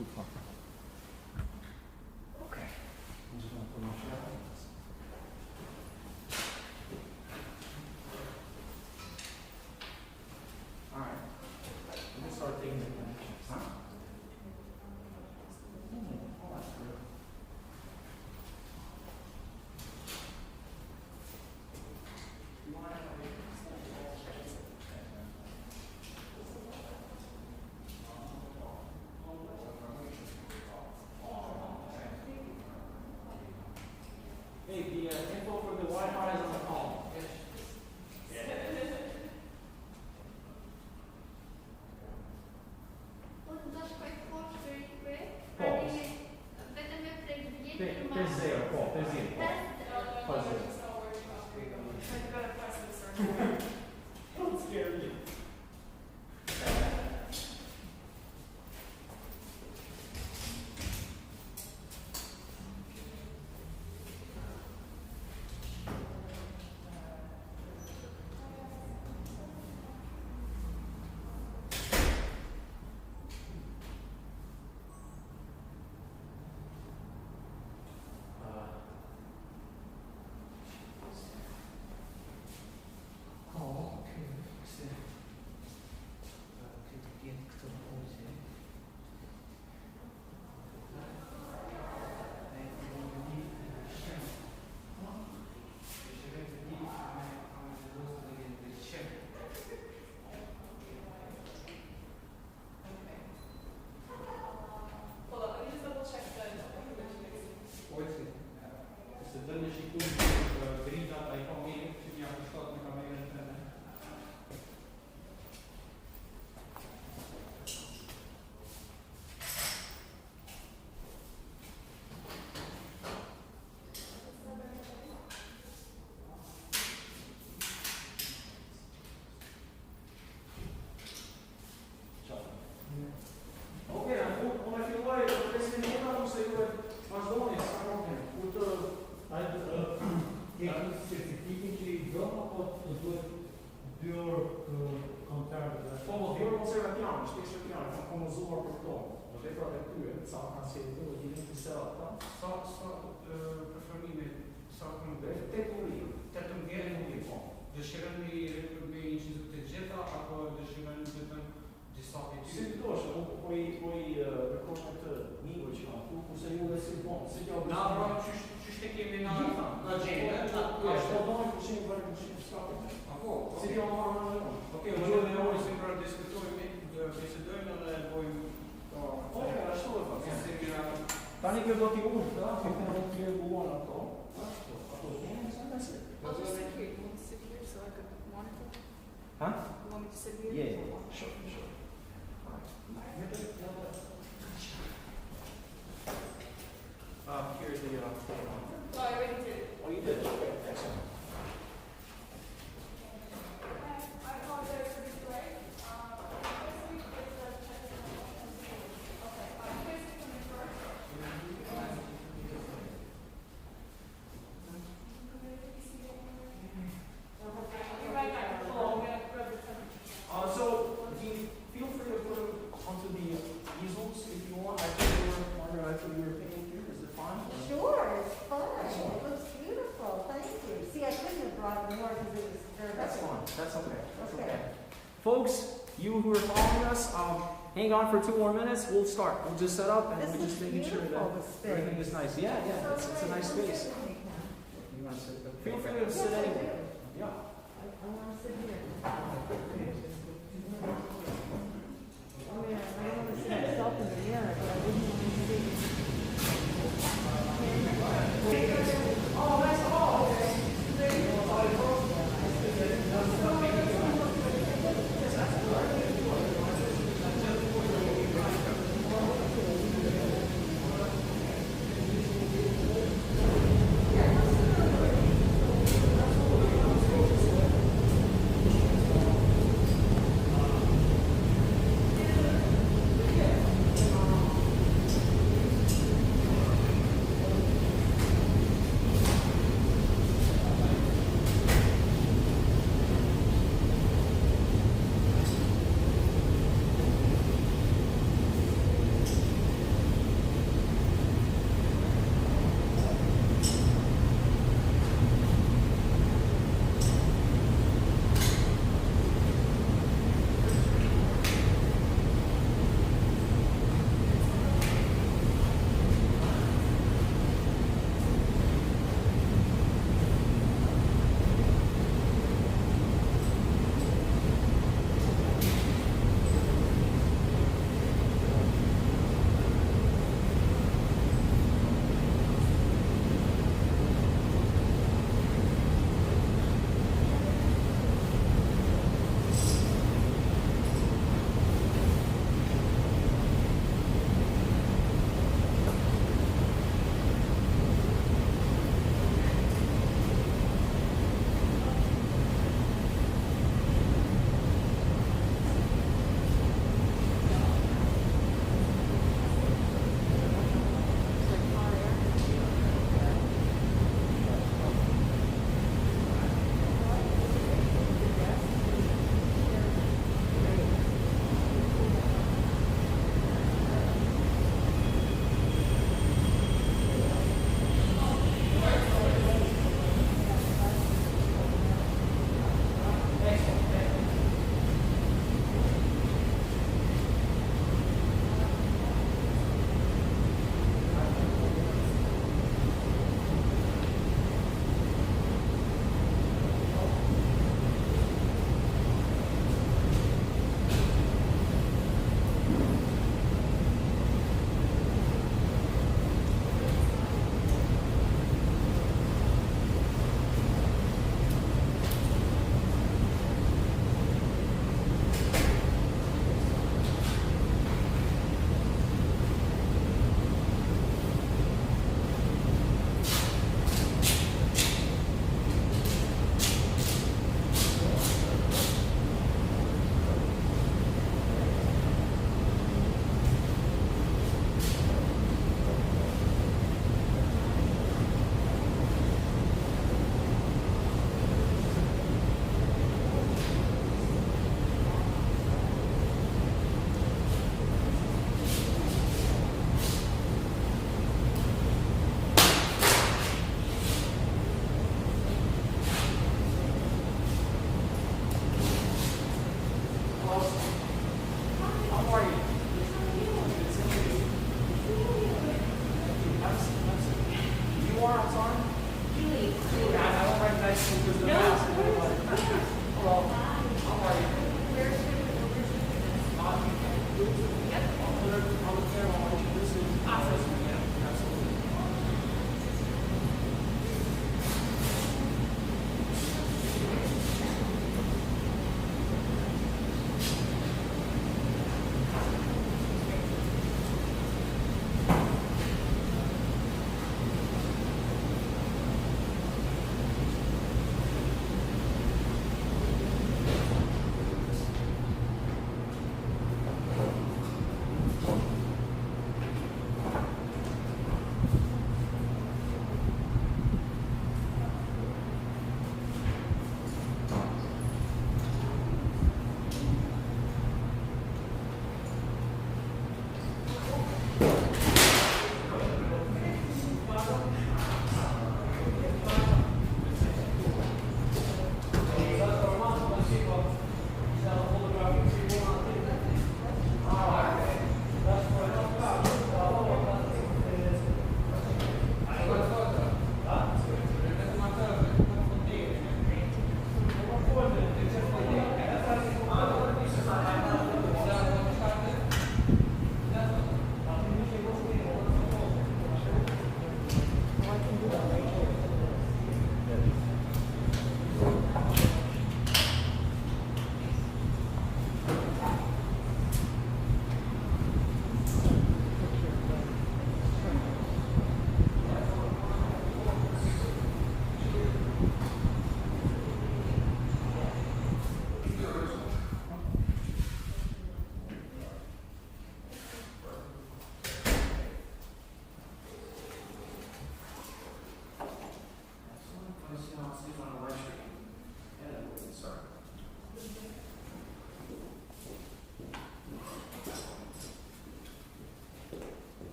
too far. Okay. I'm just gonna put my shirt on. All right. Let me start taking the connections. Huh? Oh, that's good. You want to have a Hey, the info for the Wi-Fi is on the column. There's zero, Paul, there's zero. Plus zero. Don't scare me. Ok, come fi vuoi, potresti venire a conseguire Macedonia, Como Dio conservatiamo, spesso chiamiamo, fa come Zohar per Tom. Lo vedo per cui, sa, anzi, tu diventi serata. Preferim sakın Te tu tetëm vjerë nuk i po. Dëshirën mi me institut të gjitha apo dëshirën vetëm disa Se fytyrë? ti došao, puoi riconoscere Milović, tu sei uno dei buon, se ti ho Na, pra, qështë e kemi na agenda? Ashtu do të pushim për pushim skapit. Apo, Se ti ho marrë në Okej, më në orë si pra diskutojmë, bisedojmë edhe bojmë Ok, ashtu e fa. se mira. Tani që do t'i urta, që të do t'i regulon ato. Ashtu, ato t'jene, sa në se. I'll just sit here. You want to sit here so I could monitor? Huh? You want me to sit here? Yeah, sure. Here's the Oh, I already did. Oh, you did? Okay, excellent. I apologize for the delay. This week is the Okay, you guys can come in first. You're right back. Oh, yeah, grab the pen. So, feel free to put them onto the easels if you want. I think your opinion here. Is it fine? Sure, it's fun. It looks beautiful. Thank you. See, I couldn't have brought more because it was very. That's fine. That's okay. That's okay. Okay. Folks, you who are following us, hang on for 2 more minutes. We'll start. We'll just set up and This we're just is making sure that beautiful, the space. everything is nice. Yeah, it's a nice space. You want to sit? Feel free to sit anywhere. Yeah. I want to sit here. Oh, yeah, I don't want to see myself in the mirror, but I wouldn't want to see. Oh, that's all.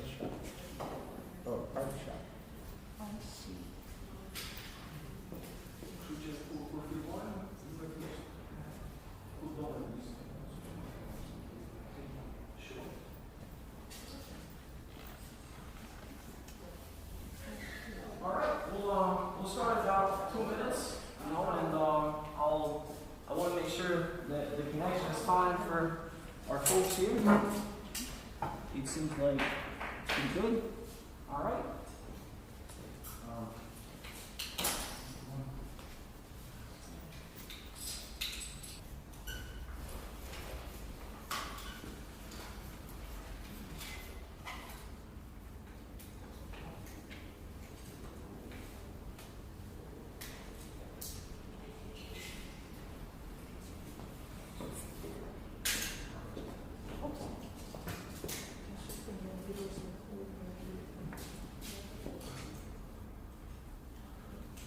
shop. Oh, barber shop. I see. All right, we'll start in about 2 minutes, and I want to make sure that the connection is fine for our folks here. It seems like it's pretty good. All right.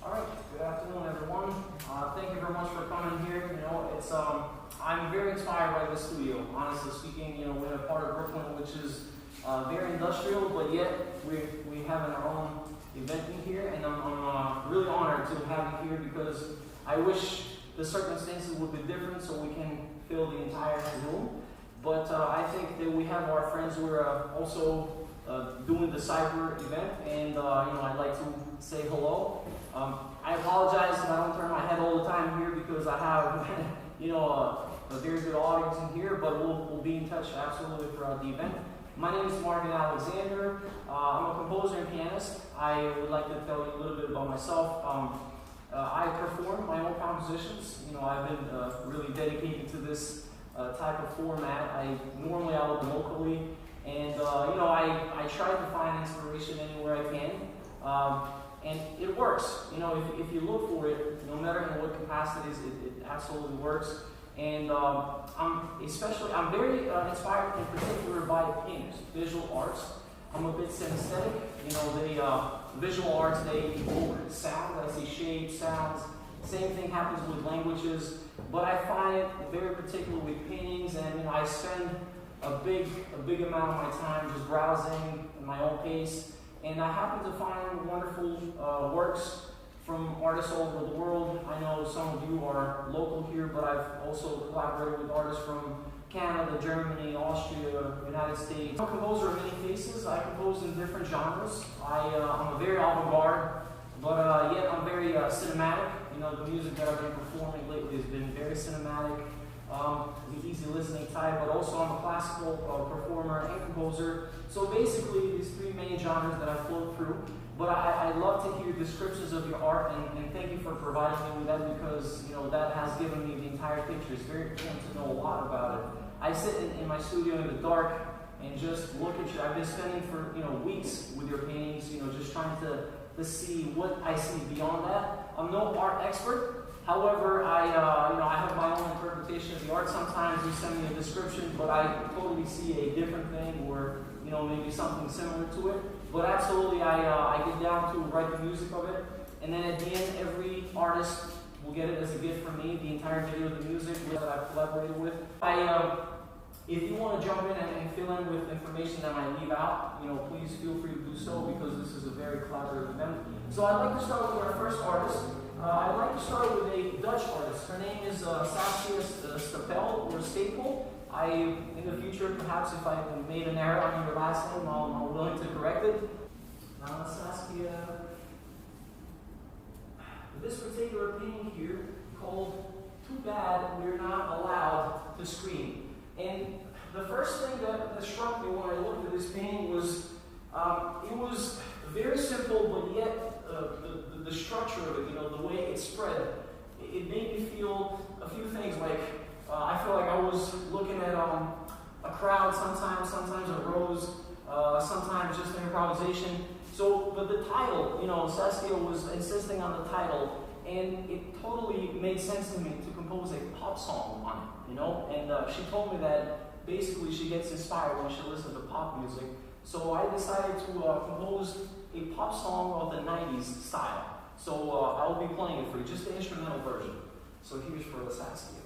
All right, good afternoon, everyone. Thank you very much for coming here. You know, it's I'm very inspired by this studio. Honestly speaking, you know, we're in a part of Brooklyn which is very industrial, but yet we have our own event in here, and I'm really honored to have you here because I wish the circumstances would be different so we can fill the entire room. But I think that we have our friends who are also doing the cyber event, and you know, I'd like to say hello. I apologize if I don't turn my head all the time here because I have, you know, a very good audience in here, but we'll be in touch absolutely throughout the event. My name is Marvin Alexander. I'm a composer and pianist. I would like to tell you a little bit about myself. I perform my own compositions. You know, I've been really dedicated to this type of format. I work locally, and you know, I try to find inspiration anywhere I can. And it works. You know, if you look for it, no matter in what capacity it absolutely works. And I'm very inspired in particular by painters, visual arts. I'm a bit synesthetic. You know, visual arts, they evoke sound. I see shapes, sounds. Same thing happens with languages. But I find it very particular with paintings, and you know, I spend a big amount of my time just browsing at my own pace. And I happen to find wonderful works from artists all over the world. I know some of you are local here, but I've also collaborated with artists from Canada, Germany, Austria, United States. I'm a composer of many faces. I compose in different genres. I'm a very avant-garde, but yet I'm very cinematic. You know, the music that I've been performing lately has been very cinematic, the easy listening type, but also I'm a classical performer and composer. So basically, these three main genres that I flow through. But I love to hear descriptions of your art, and thank you for providing me with that because, you know, that has given me the entire picture. It's very important to know a lot about it. I sit in my studio in the dark and just look at you. I've been spending for, you know, weeks with your paintings, you know, just trying to see what I see beyond that. I'm no art expert. However, you know, I have my own interpretation of the art. Sometimes you send me a description, but I totally see a different thing, or you know, maybe something similar to it. But absolutely, I get down to write the music of it, and then at the end, every artist will get it as a gift from me. The entire video of the music that I've collaborated with. If you want to jump in and fill in with information that I leave out, you know, please feel free to do so because this is a very collaborative event. So I'd like to start with our first artist. I'd like to start with a Dutch artist. Her name is Saskia Stapel or Staple. In the future, perhaps if I made an error on your last name, I'm willing to correct it. Saskia. This particular painting here, called Too Bad We're Not Allowed to Scream. And the first thing that struck me when I looked at this painting was, it was very simple, but yet the structure of it, you know, the way it spread, it made me feel a few things like, I feel like I was looking at a crowd sometimes a rose, sometimes just an improvisation. So, but the title, you know, Saskia was insisting on the title, and it totally made sense to me to compose a pop song on it, you know? And she told me that basically she gets inspired when she listens to pop music. So I decided to compose a pop song of the 90s style. So I'll be playing it for you, just the instrumental version. So here's for the Saskia.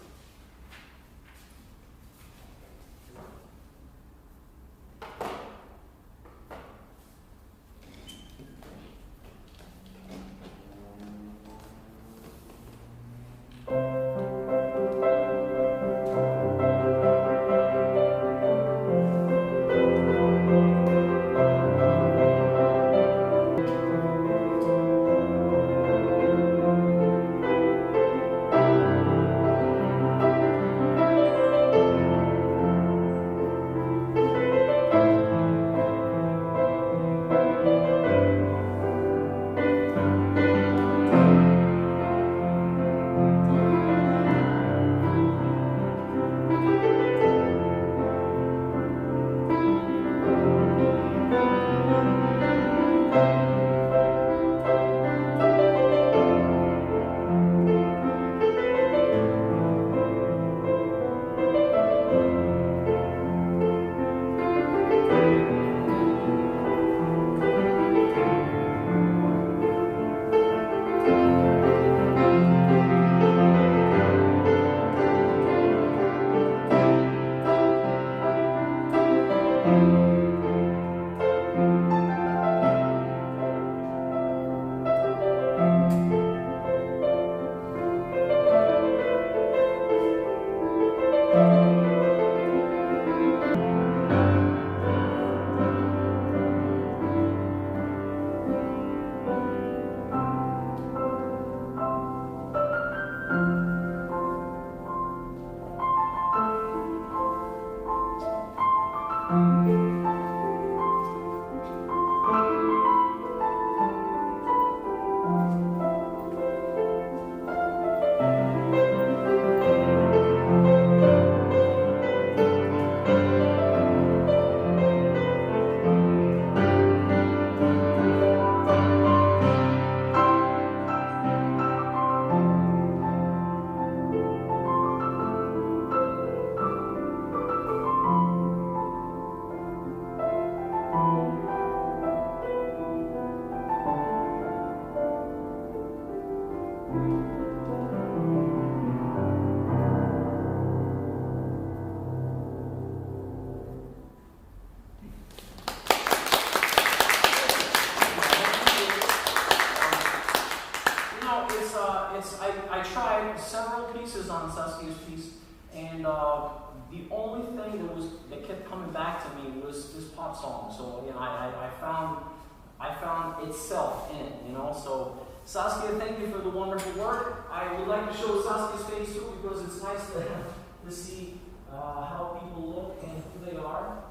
I tried several pieces on Saskia's piece, and the only thing that kept coming back to me was this pop song. So again, I found itself in it, you know. So Saskia, thank you for the wonderful work. I would like to show Saskia's face too, because it's nice to see how people look and who they are.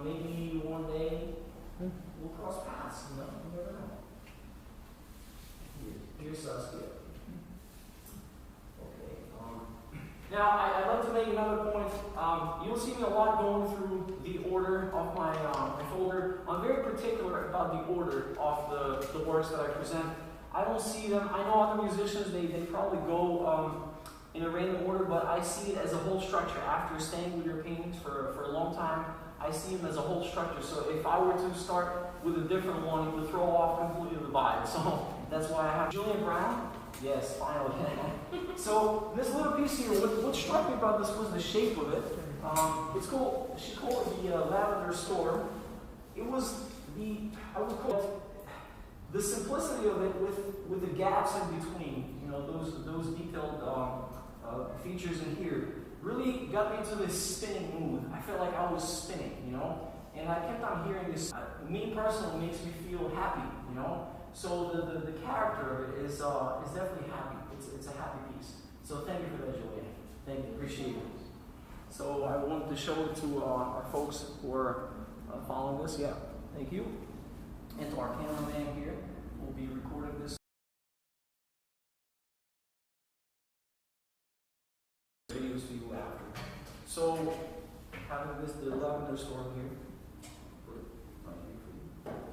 Maybe one day we'll cross paths, you know. You never know. Here's Saskia. Okay. Now, I'd like to make another point. You'll see me a lot going through the order of my folder. I'm very particular about the order of the works that I present. I don't see them. I know other musicians, they probably go in a random order, but I see it as a whole structure. After staying with your paintings for a long time, I see them as a whole structure. So if I were to start with a different one, it would throw off completely the vibe. So that's why I have Julian Brown. Yes, finally. So this little piece here, what struck me about this was the shape of it. It's called, she called it the Lavender Storm. It was I would call it the simplicity of it with the gaps in between. You know, those detailed features in here really got me into this spinning mood. I felt like I was spinning, you know, and I kept on hearing this. Me personally makes me feel happy, you know. So the character of it is definitely happy. It's a happy piece. So thank you for that, Julian. Thank you, appreciate it. So I wanted to show it to our folks who are following this. Yeah, thank you. And to our cameraman here, we'll be recording this. Videos for you after. So having this, the Lavender Storm here. Right here for you.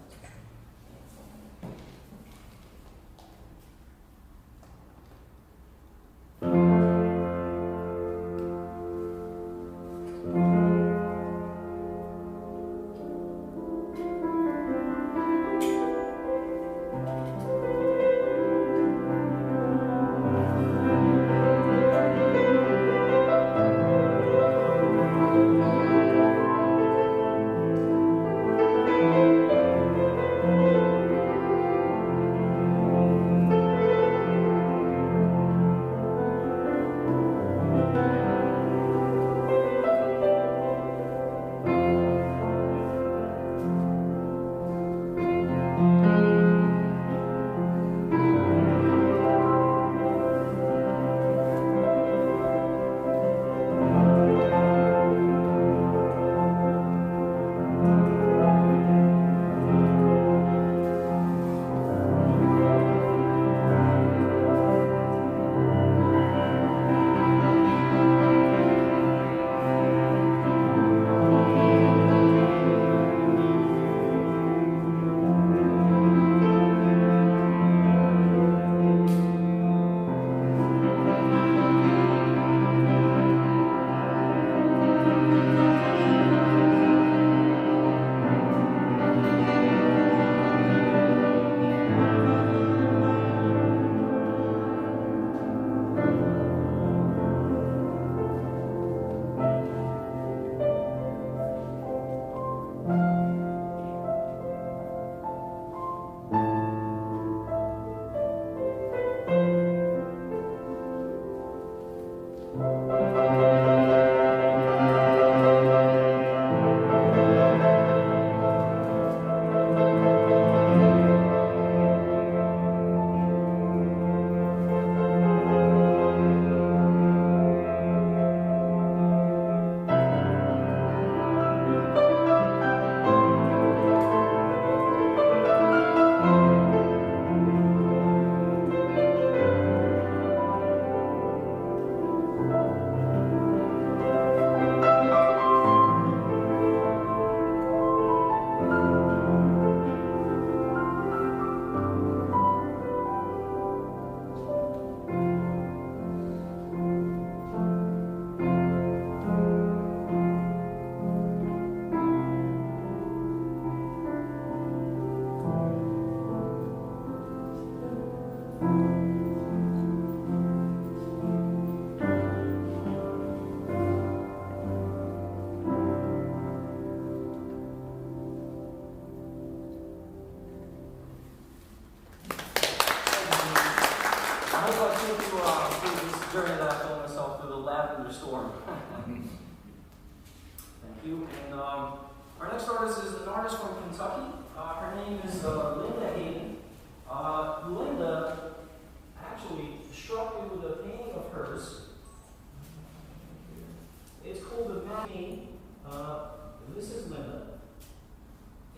journey that I found myself through the lavender storm. Thank you. And our next artist is an artist from Kentucky. Her name is Linda Hayden. Linda actually struck me with a painting of hers. It's called The Magazine. This is Linda,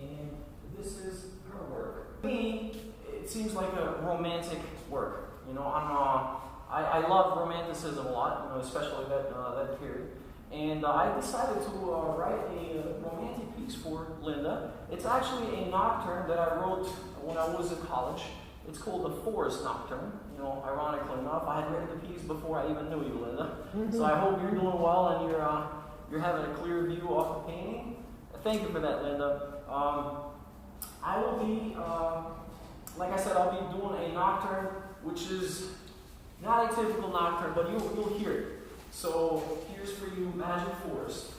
and this is her work. To me, it seems like a romantic work. You know, I love romanticism a lot, you know, especially that period. And I decided to write a romantic piece for Linda. It's actually a nocturne that I wrote when I was in college. It's called The Forest Nocturne. You know, ironically enough, I had written the piece before I even knew you, Linda. So I hope you're doing well and you're having a clear view off the painting. Thank you for that, Linda. I will be, like I said, I'll be doing a nocturne, which is not a typical nocturne, but you'll hear it. So here's for you, Magic Forest.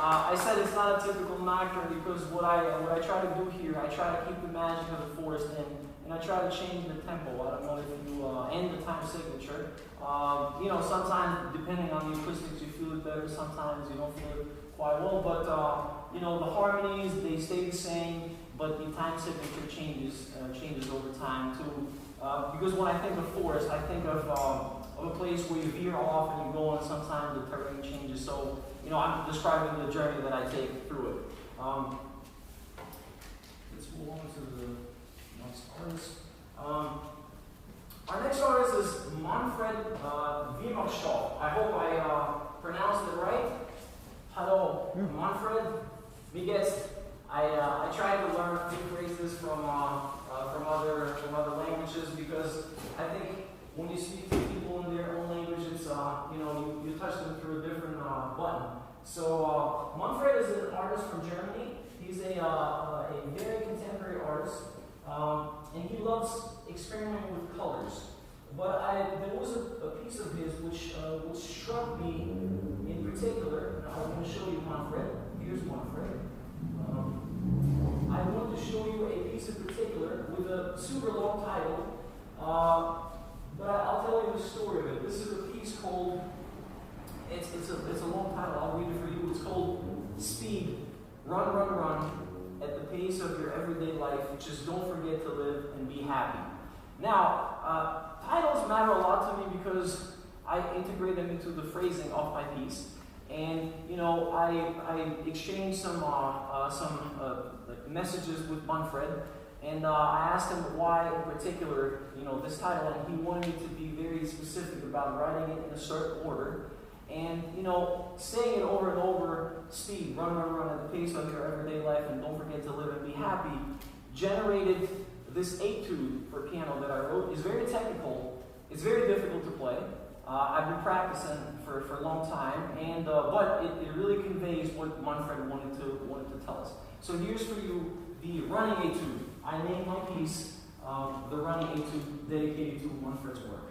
I said it's not a typical nocturne because what I try to do here, I try to keep the magic of the forest in, and I try to change the tempo. I don't know if you and the time signature. You know, sometimes depending on the acoustics, you feel it better. Sometimes you don't feel it quite well. But you know, the harmonies, they stay the same, but the time signature changes over time too. Because when I think of forest, I think of a place where you veer off and you go, and sometimes the terrain changes. So, you know, I'm describing the journey that I take through it. Let's move on to the next artist. Our next artist is Manfred Wiemerstoff. I hope I pronounced it right. Hello, Manfred. Wie geht's? I tried to learn a few phrases from other languages because I think when you speak to people in their own language, it's you know, you touch them through a different button. So Manfred is an artist from Germany. He's a very contemporary artist, and he loves experimenting with colors. But there was a piece of his which struck me in particular, and I want to show you Manfred. Here's Manfred. I want to show you a piece in particular with a super long title, but I'll tell you the story of it. This is a piece called, it's a long title, I'll read it for you. It's called Speed, Run, Run, Run, at the pace of your everyday life. Just don't forget to live and be happy. Now, titles matter a lot to me because I integrate them into the phrasing of my piece. And you know, I exchanged some messages with Manfred, and I asked him why, in particular, you know, this title, and he wanted me to be very specific about writing it in a certain order, and you know, saying it over and over, speed, run, run, run at the pace of your everyday life, and don't forget to live and be happy, generated this etude for piano that I wrote. It's very technical. It's very difficult to play. I've been practicing for a long time, and but it really conveys what Manfred wanted to tell us. So here's for you the running etude. I named my piece the running etude, dedicated to Manfred's work.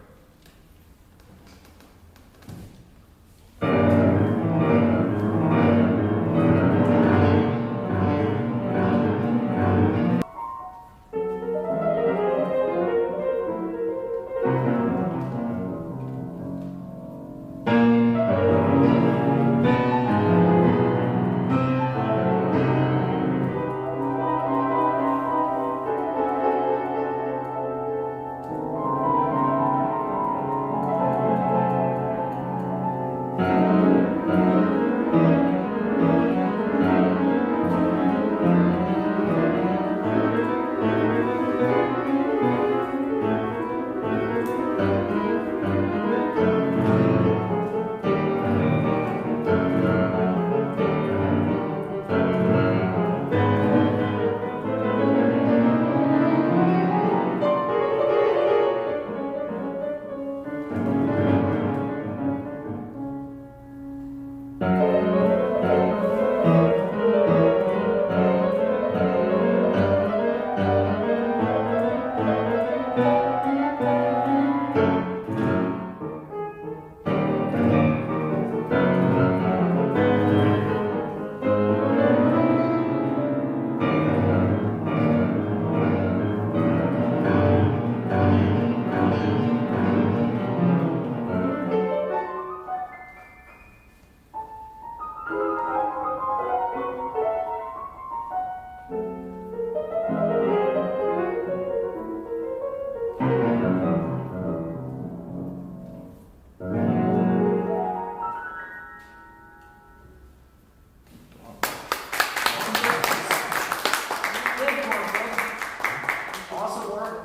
the word.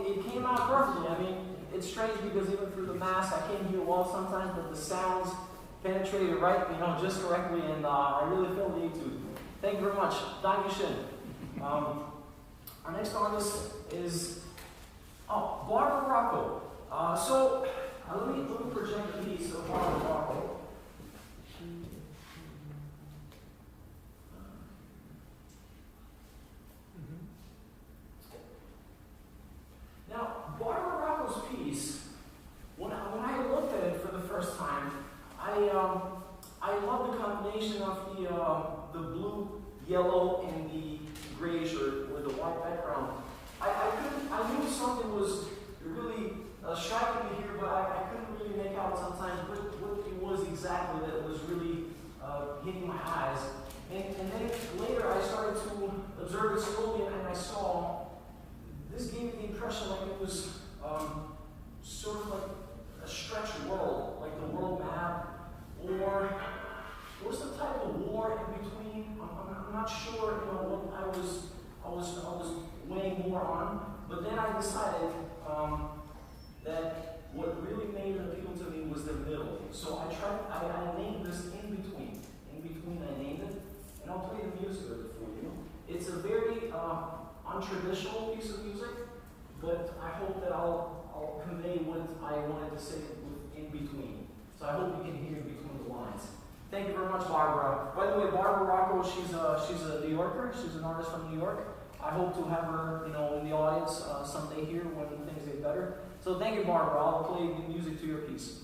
It came out perfectly. I mean, it's strange because even through the mask, I can't hear well sometimes, but the sounds penetrated right, just correctly, and I really feel the need to. Thank you very much. Dankeschön. Our next artist is Barbara Rocco. Let me project a piece of Barbara Rocco. Now, Barbara Rocco's piece, when I looked at it for the first time, I love the combination of the blue, yellow, and the grayish or the white background. I knew something was really striking me here, but I couldn't really make out sometimes what it was exactly that was really hitting my eyes. And then later I started to observe it slowly, and I saw this gave me the impression like it was sort of like a stretched world, like the world map, or what's the type of war in between? I'm not sure, what I was weighing more on. But then I decided that what really made it appeal to me was the middle. So I named this In Between. In Between, I named it, and I'll play the music of it for you. It's a very untraditional piece of music, but I hope that I'll convey what I wanted to say with In Between. So I hope you can hear between the lines. Thank you very much, Barbara. By the way, Barbara Rocco, she's a New Yorker. She's an artist from New York. I hope to have her, in the audience someday here when things get better. So thank you, Barbara. I'll play the music to your piece.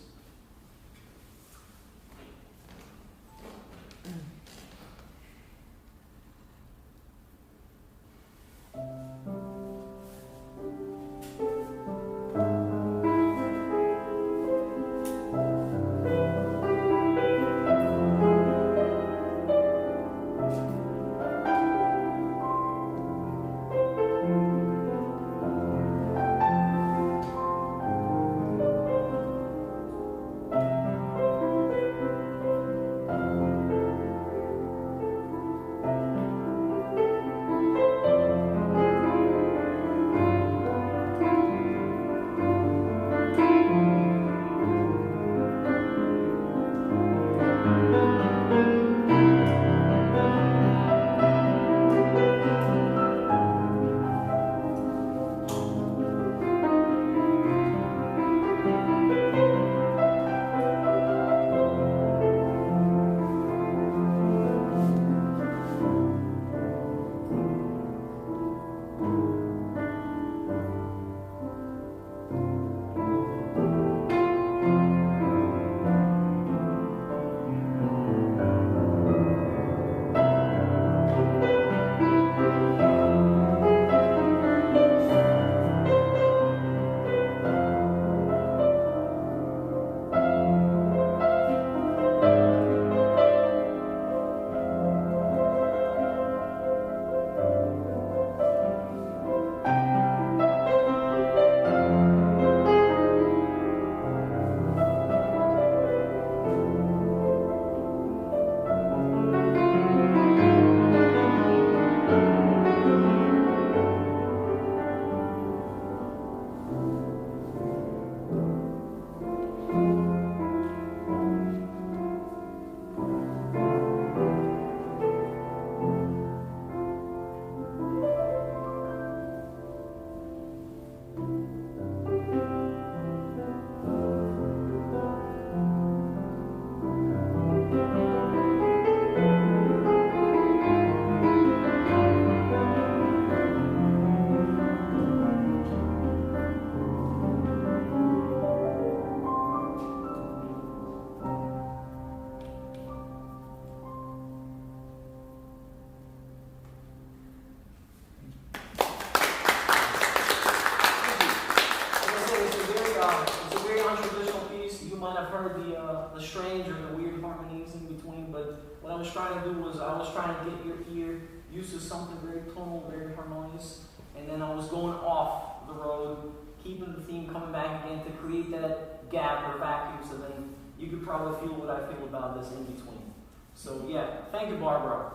strange or the weird harmonies in between, but what I was trying to do was I was trying to get your ear used to something very tonal, very harmonious, and then I was going off the road, keeping the theme coming back again to create that gap or vacuum, so then you could probably feel what I feel about this in between. So yeah, thank you, Barbara.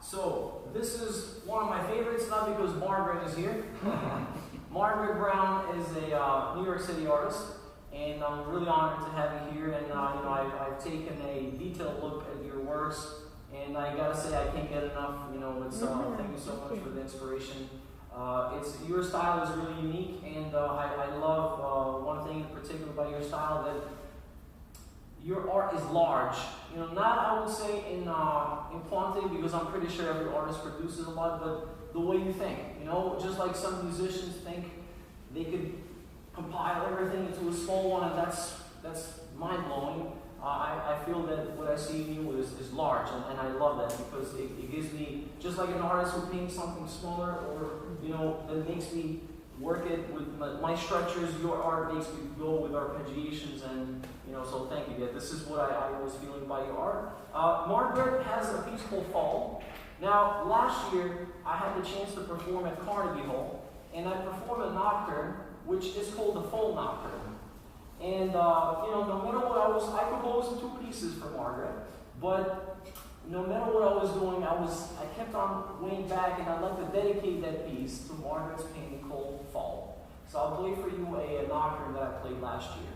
So this is one of my favorites, not because Margaret is here. Margaret Brown is a New York City artist, and I'm really honored to have you here. And I've taken a detailed look at your works, and I gotta say I can't get enough. Thank you so much for the inspiration. Your style is really unique, and I love one thing in particular about your style, that your art is large. Not, I would say, in quantity, because I'm pretty sure every artist produces a lot, but the way you think. Just like some musicians think they could compile everything into a small one, and that's mind blowing. I feel that what I see in you is large, and I love that, because it gives me, just like an artist who paints something smaller, or that makes me work it with my structures. Your art makes me go with arpeggiations, and so thank you. This is what I was feeling by your art. Margaret has a piece called Fall. Now, last year I had the chance to perform at Carnegie Hall, and I performed a nocturne which is called the Fall Nocturne. And no matter what I composed 2 pieces for Margaret, but no matter what I was doing, I kept on going back, and I'd like to dedicate that piece to Margaret's painting called Fall. So I'll play for you a nocturne that I played last year.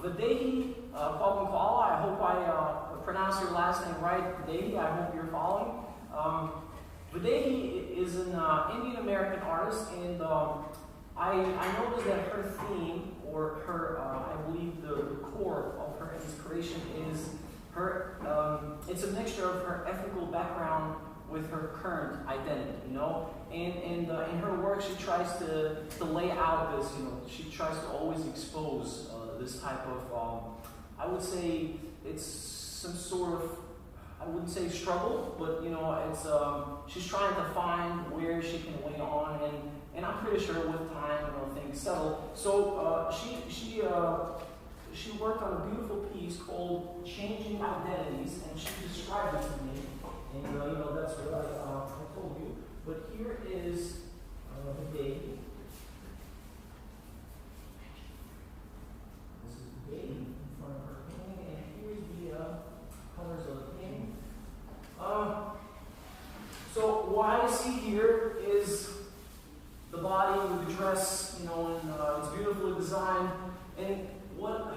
Videhi Papankala, I hope I pronounced your last name right. Videhi, I hope you're following. Videhi is an Indian American artist, and I noticed that her theme, or her, I believe the core of her inspiration is her, it's a mixture of her ethical background with her current identity, you know? And in her work, she tries to lay out this, you know, she tries to always expose this type of, I would say it's some sort of, I wouldn't say struggle, but you know, it's she's trying to find where she can lay on, and I'm pretty sure with time, you know, things settle. So she worked on a beautiful piece called "Changing Identities," and she described it to me, and you know, that's what I told you. But here is the baby. This is the baby in front of her painting, and here's the colors of the painting. So what I see here is the body with the dress, you know, and it's beautifully designed. And what,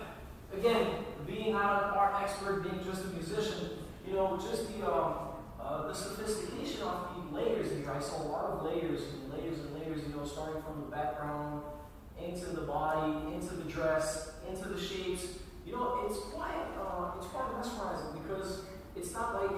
again, being not an art expert, being just a musician, you know, just the sophistication of the layers here. I saw a lot of layers and layers and layers, you know, starting from the background into the body, into the dress, into the shapes. You know, it's quite mesmerizing because it's not like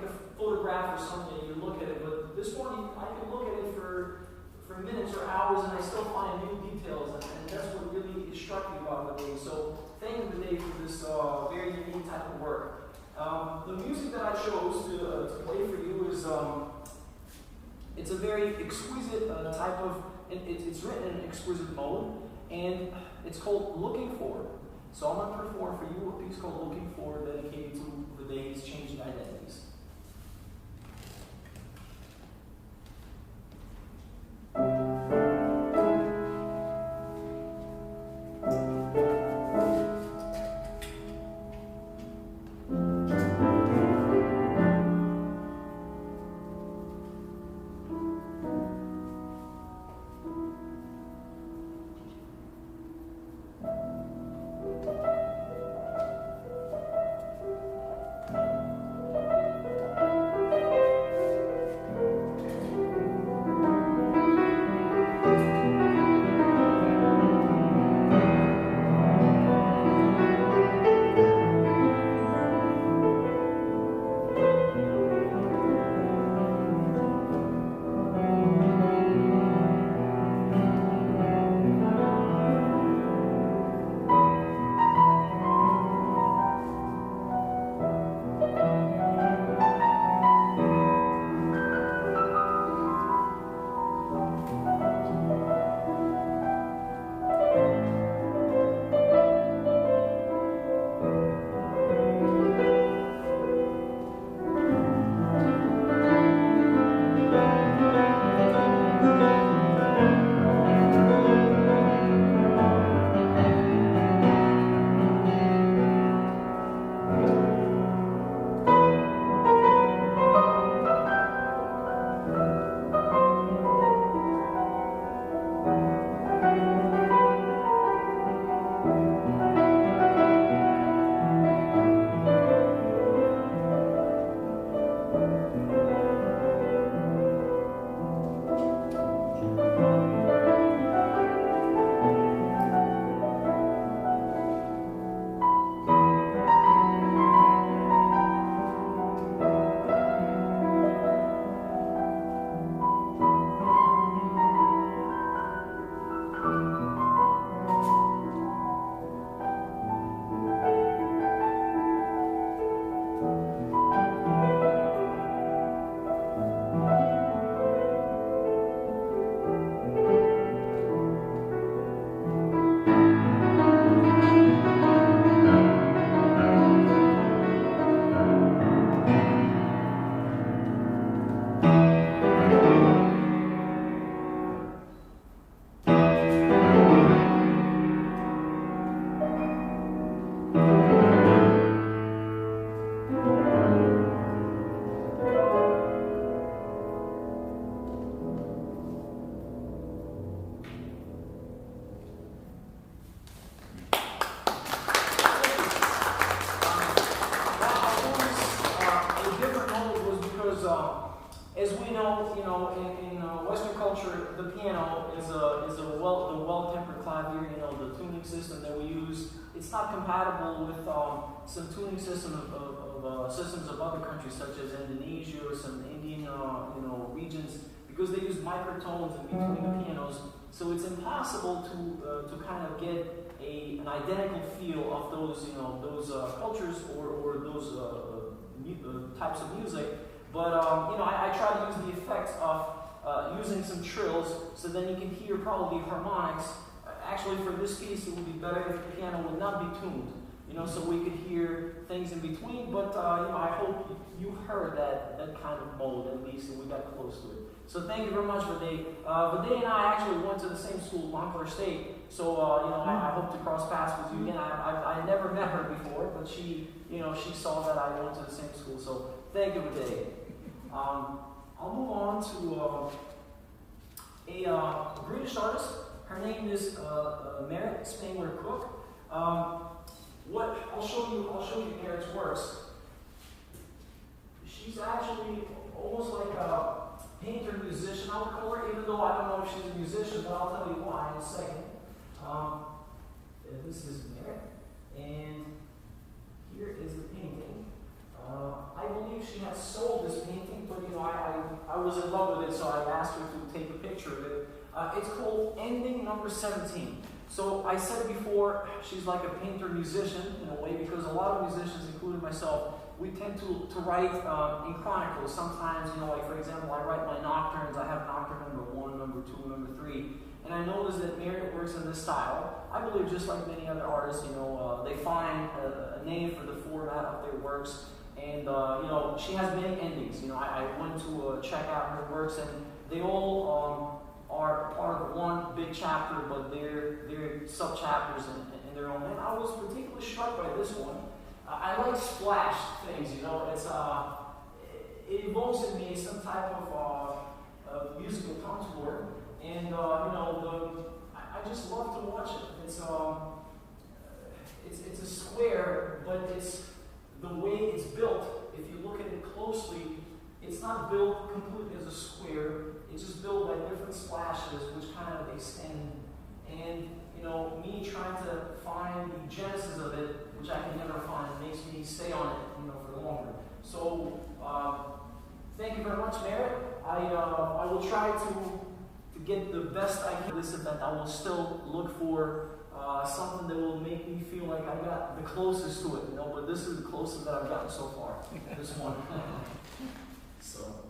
a photograph or something. You look at it, but this one I can look at it for minutes or hours, and I still find new details, and that's what really struck me about the day. So thank you today for this very unique type of work. The music that I chose to play for you is it's a very exquisite type of. It's written in exquisite mode, and it's called "Looking For." So I'm going to perform for you a piece called "Looking For," dedicated to the day's changing identities. piano is the well-tempered clavier, you know, the tuning system that we use. It's not compatible with some tuning system of systems of other countries, such as Indonesia or some Indian, regions, because they use microtones in between the pianos. So it's impossible to kind of get an identical feel of those cultures or those types of music. But I try to use the effects of using some trills, so then you can hear probably harmonics. Actually, for this piece, it would be better if the piano would not be tuned, so we could hear things in between. But I hope you heard that kind of mode at least, and we got close to it. So thank you very much, Vade. Vade and I actually went to the same school, Montclair State. So I hope to cross paths with you again. I never met her before, but she saw that I went to the same school. So thank you, Vade. I'll move on to a British artist. Her name is Merritt Spangler Cook. I'll show you Merritt's works. She's actually almost like a painter musician, I would call her, even though I don't know if she's a musician, but I'll tell you why in a second. This is Merritt, and here is the painting. I believe she had sold this painting, but I was in love with it, so I asked her to take a picture of it. It's called Ending Number 17. So I said before, she's like a painter-musician in a way, because a lot of musicians, including myself, we tend to write in chronicles. Sometimes, like for example, I write my nocturnes. I have nocturne number 1, number 2, number 3. And I noticed that Merritt works in this style. I believe just like many other artists, they find a name for the format of their works. And, she has many endings. I went to check out her works, and they all are part of one big chapter, but they're sub-chapters in their own. And I was particularly struck by this one. I like splash things, it evokes in me some type of musical contour, and I just love to watch it. It's a square, but it's the way it's built. If you look at it closely, it's not built completely as a square. It's just built by different splashes, which kind of extend. And me trying to find the genesis of it, which I can never find, makes me stay on it, for longer. So, thank you very much, Merritt. I will try to get the best I can this event. I will still look for something that will make me feel like I got the closest to it, but this is the closest that I've gotten so far. This one. So.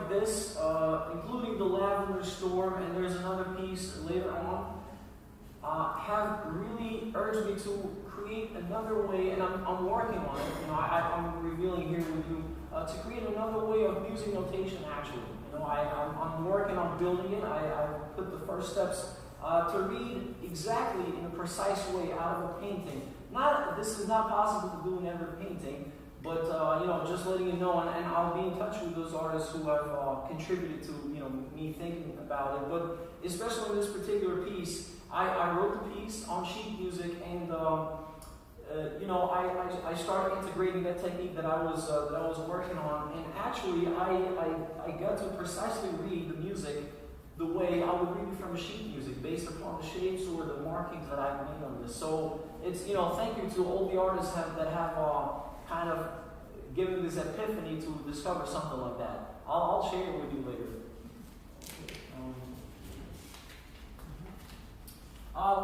like this, including the Lavender Storm, and there's another piece later on, have really urged me to create another way, and I'm working on it. You know, I'm revealing here with you to create another way of music notation. Actually, you know, I'm working on building it. I put the first steps to read exactly in a precise way out of a painting. This is not possible to do in every painting, but you know, just letting you know, and I'll be in touch with those artists who have contributed to, you know, me thinking about it. But especially in this particular piece, I wrote the piece on sheet music, and you know, I started integrating that technique that I was working on, and actually I got to precisely read the music the way I would read it from a sheet music, based upon the shapes or the markings that I've made on this. So it's, you know, thank you to all the artists that have kind of given this epiphany to discover something like that. I'll share it with you later.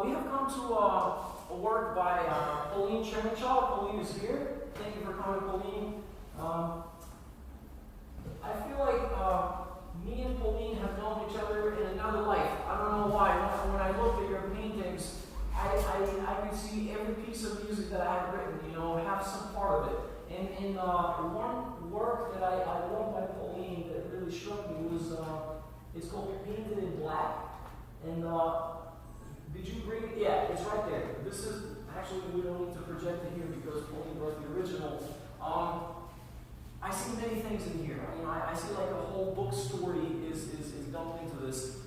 We have come to a work by Pauline Chernichow. Pauline is here. Thank you for coming, Pauline. I feel like me and Pauline have known each other in another life. I don't know why. When I look at your paintings, I can see every piece of music that I have written, you know, have some part of it. And one work that I wrote by Pauline that really struck me was, it's called Painted in Black. And did you bring it? Yeah, it's right there. This is, actually, we don't need to project it here because Pauline wrote the original. I see many things in here. You know, I see like a whole book story is dumped into this.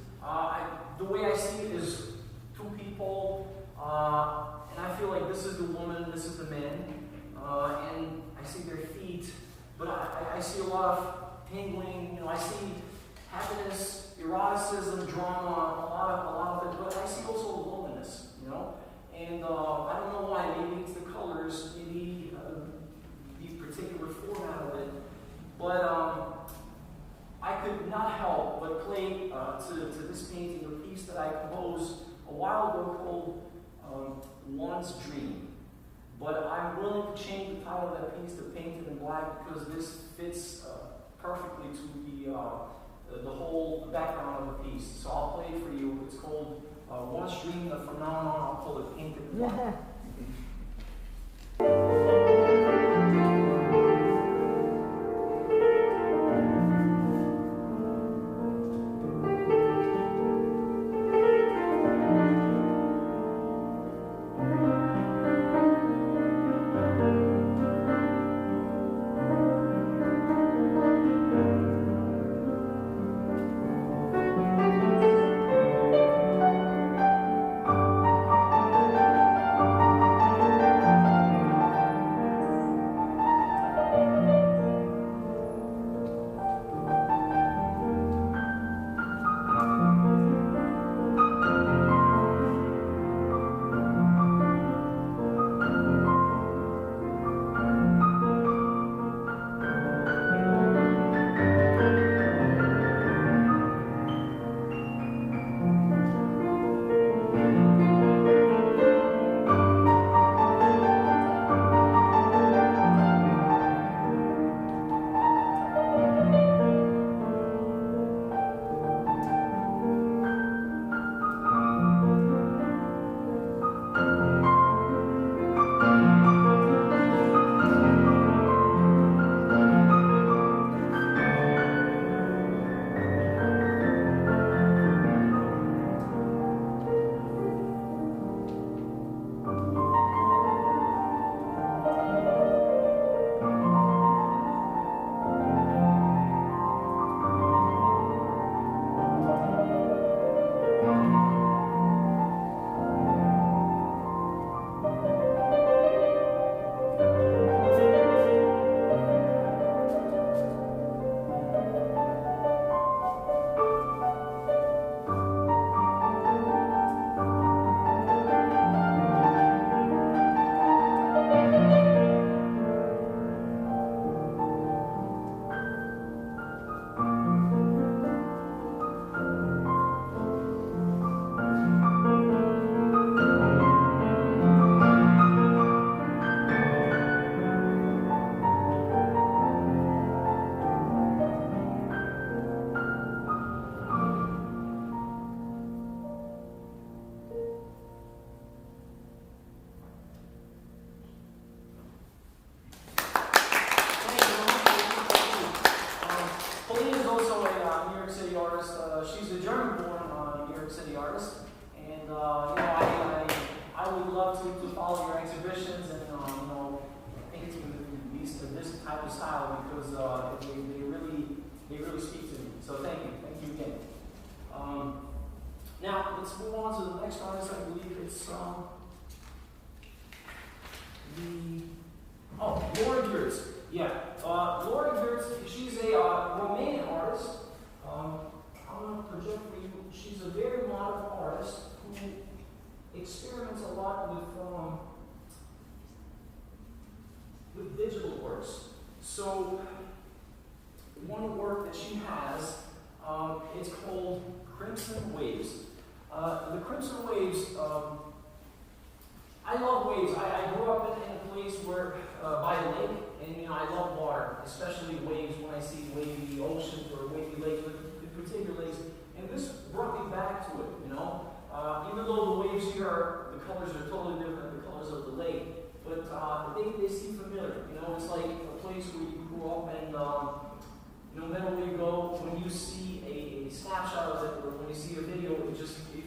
The way I see it is two people, and I feel like this is the woman, this is the man, and I see their feet, but I see a lot of tingling. You know, I see happiness, eroticism, drama, a lot of it, but I see also the loneliness. You know, and I don't know why. Maybe it's the colors, maybe the particular format of it, but I could not help but play to this painting a piece that I composed a while ago called One's Dream. But I'm willing to change the title of that piece to Painted in Black because this fits perfectly to the whole background of the piece. So I'll play it for you. It's called One's Dream, the phenomenon. I'll call it Painted in Black. New York City artist. She's a German-born New York City artist, and I would love to follow your exhibitions, and I think it's going to be this type of style because they really speak to me. So thank you again. Now let's move on to the next artist. I believe it's Laura Geertz. Yeah, Laura Geertz. She's a Romanian artist. I'm going to project for you. She's a very modern artist who experiments a lot with digital works. So one work that she has, it's called Crimson Waves. The Crimson Waves, I love waves. I grew up in a place where, by a lake, and I love water, especially waves when I see wavy oceans or wavy lakes, but in particular lakes. And this brought me back to it, Even though the waves here, the colors are totally different than the colors of the lake, but they seem familiar. It's like a place where you grew up, and no matter where you go, when you see a snapshot of it, or when you see a video, you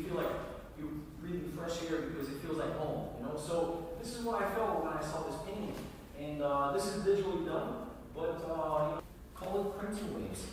feel like you're breathing fresh air because it feels like home. So this is what I felt when I saw this painting, and this is digitally done, but call it Crimson Waves.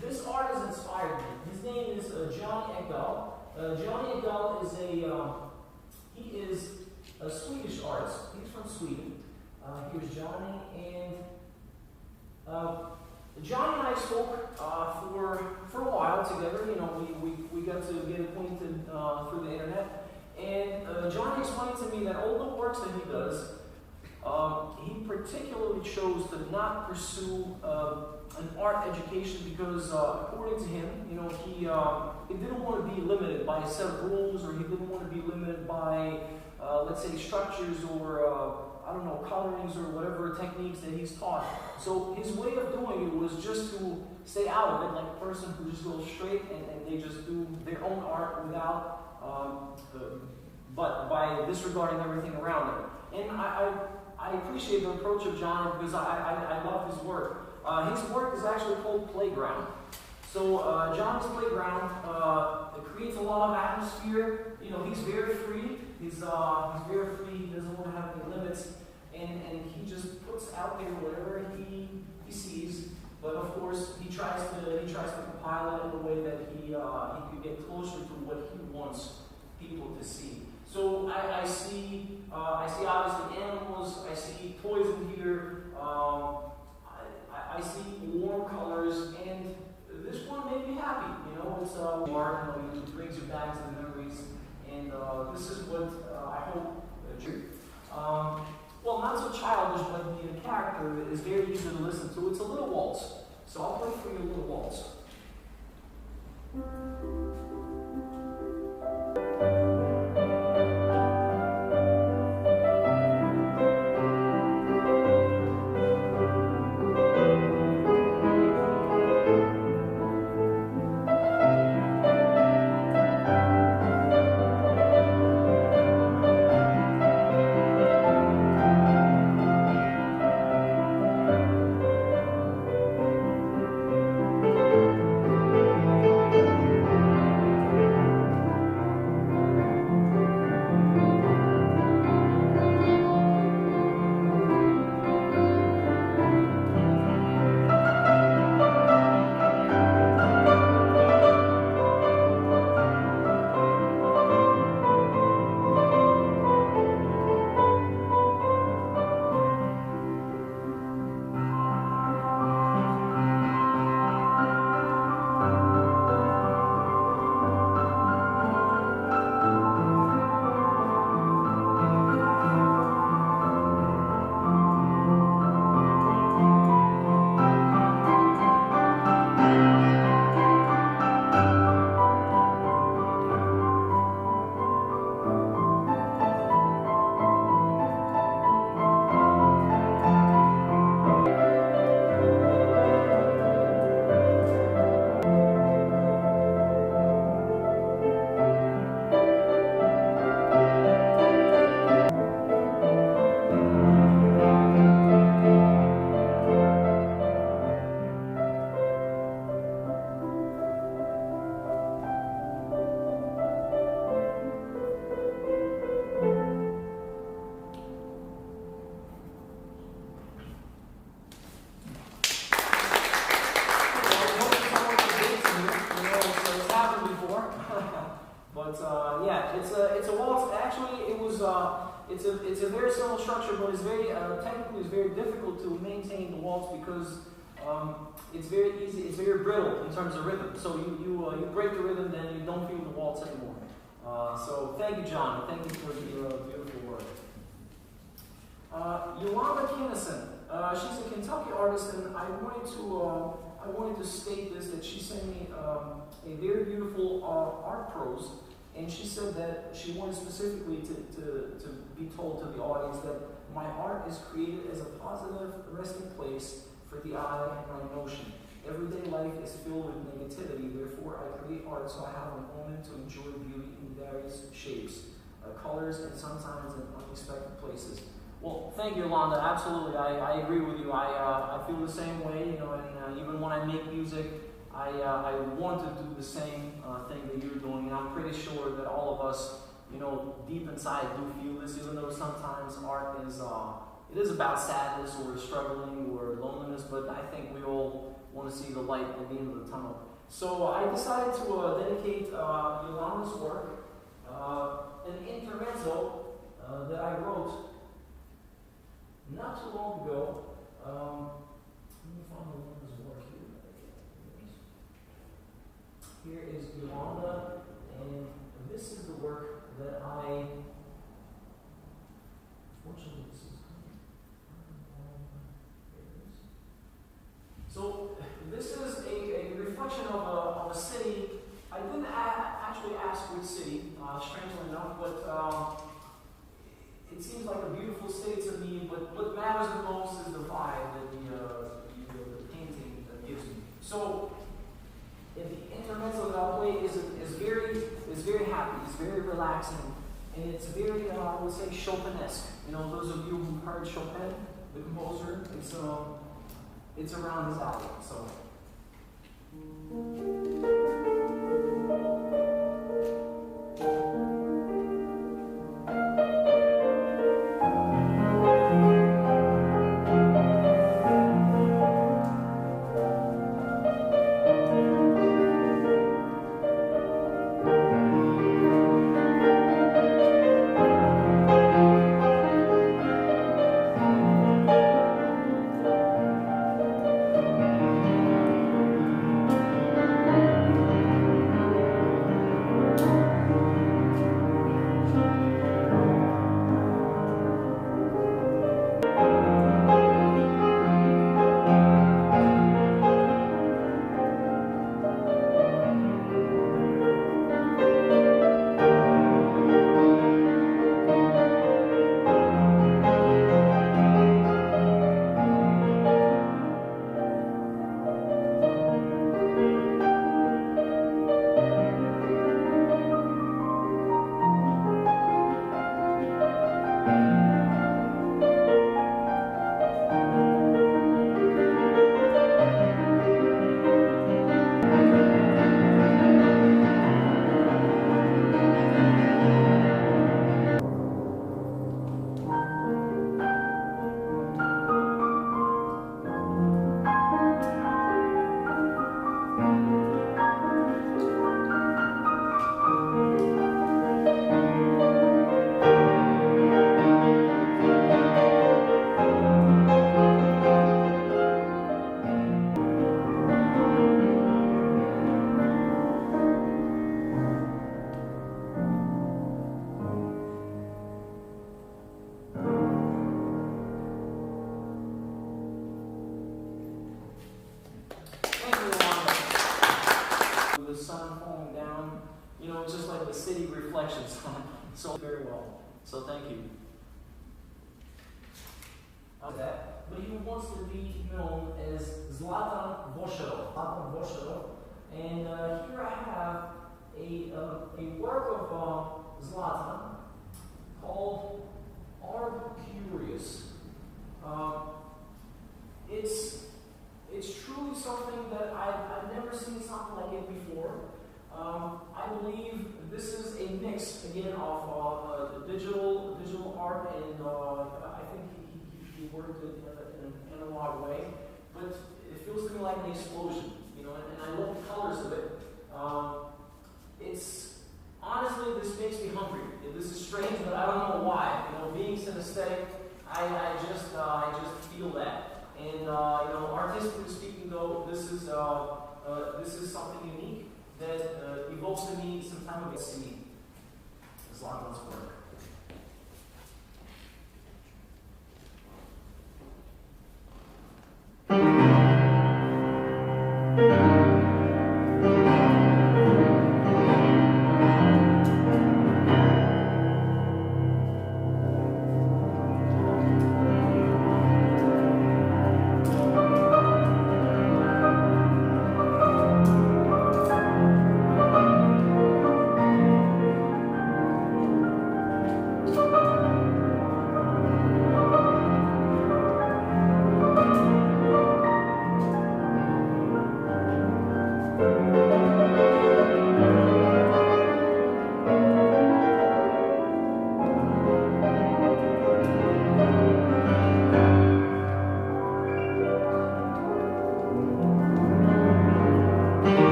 This artist inspired me. His name is Johnny Ekdahl. Johnny Ekdahl is a Swedish artist. He's from Sweden. Here's Johnny, and Johnny and I spoke for a while together. We got to get acquainted through the internet, and Johnny explained to me that all the works that he does, he particularly chose to not pursue an art education because, according to him, he didn't want to be limited by a set of rules, or he didn't want to be limited by, let's say, structures or colorings or whatever techniques that he's taught. So his way of doing it was just to stay out of it, like a person who just goes straight and they just do their own art without, but by disregarding everything around them. And I appreciate the approach of John because I love his work. His work is actually called Playground. So John's Playground creates a lot of atmosphere. He's very free. He's very free. He doesn't want to have any limits, and he just puts out there whatever he sees. But of course, he tries to compile it in a way that he could get closer to what he wants people to see. So I see obviously animals. I see toys in here. I see warm colors, and this one made me happy. You know, it's art. You know, it brings you back to the memories, and this is what I hope. Well, not so childish, but the character is very easy to listen to. It's a little waltz, so I'll play for you a little waltz. It's a very simple structure, but it's very technically it's very difficult to maintain the waltz because it's very easy. It's very brittle in terms of rhythm. So you break the rhythm, then you don't feel the waltz anymore. So thank you, John. Thank you for the beautiful work. Yolanda Kinnison. She's a Kentucky artist, and I wanted to state this, that she sent me a very beautiful art prose. And she said that she wanted specifically to be told to the audience that my art is created as a positive resting place for the eye and my emotion. Everyday life is filled with negativity, therefore I create art so I have a moment to enjoy beauty in various shapes, colors, and sometimes in unexpected places. Well, thank you, Yolanda. Absolutely, I agree with you. I feel the same way, you know, and even when I make music, I want to do the same thing that you're doing, and I'm pretty sure that all of us, you know, deep inside do feel this, even though sometimes art is, it is about sadness or struggling or loneliness, but I think we all want to see the light at the end of the tunnel. So I decided to dedicate Yolanda's work, an intermezzo that I wrote not too long ago. Let me find Yolanda's work here. Here is Yolanda, and this is the work that I, fortunately this is coming. Here it is. So this is a reflection of a city. I didn't actually ask which city, strangely enough, but it seems like a beautiful city to me, but what matters the most is the vibe that the painting gives me. So the intermezzo that I'll play is very happy, it's very relaxing, and it's very, I would say, Chopinesque. You know, those of you who've heard Chopin, the composer, it's around his alley. So. it's just like the city reflections on it. So very well. So thank you. That, but he wants to be known as Zlatan Vošerov. Zlatan Vošerov. And here I have a work of Zlatan called Are Curious. It's truly something that I've never seen something like it before. I believe this is a mix again of digital art and I think he worked it in an analog way, but it feels to me like an explosion, and I love the colors of it. It's honestly, this makes me hungry. This is strange, but I don't know why. Being synesthetic, I just feel that. And artistically speaking, though, this is something unique that evokes in me some time ago. See Zlatan's work.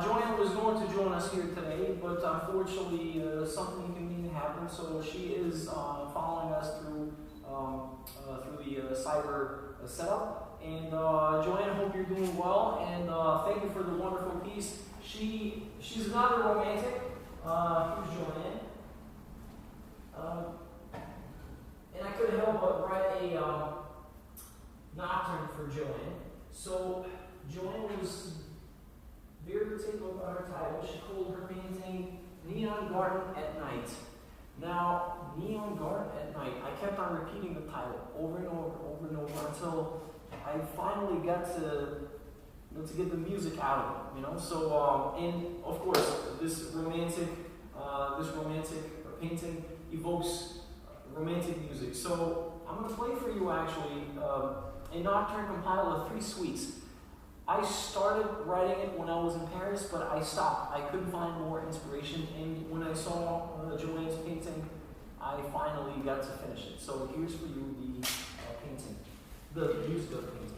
Joanne was going to join us here today, but unfortunately something inconvenient happened, so she is following us through the cyber setup. And Joanne, I hope you're doing well, and thank you for the wonderful piece. She's another romantic. Here's Joanne. And I couldn't help but write a nocturne for Joanne. So Joanne was very particular about her title. She called her painting Neon Garden at Night. Now, Neon Garden at Night, I kept on repeating the title over and over until I finally got to get the music out of it, So, and of course, this romantic painting evokes romantic music. So, I'm going to play for you actually a nocturne compiled of 3 suites. I started writing it when I was in Paris, but I stopped. I couldn't find more inspiration, and when I saw Joanne's painting, I finally got to finish it. So here's for you the painting, the music of the painting.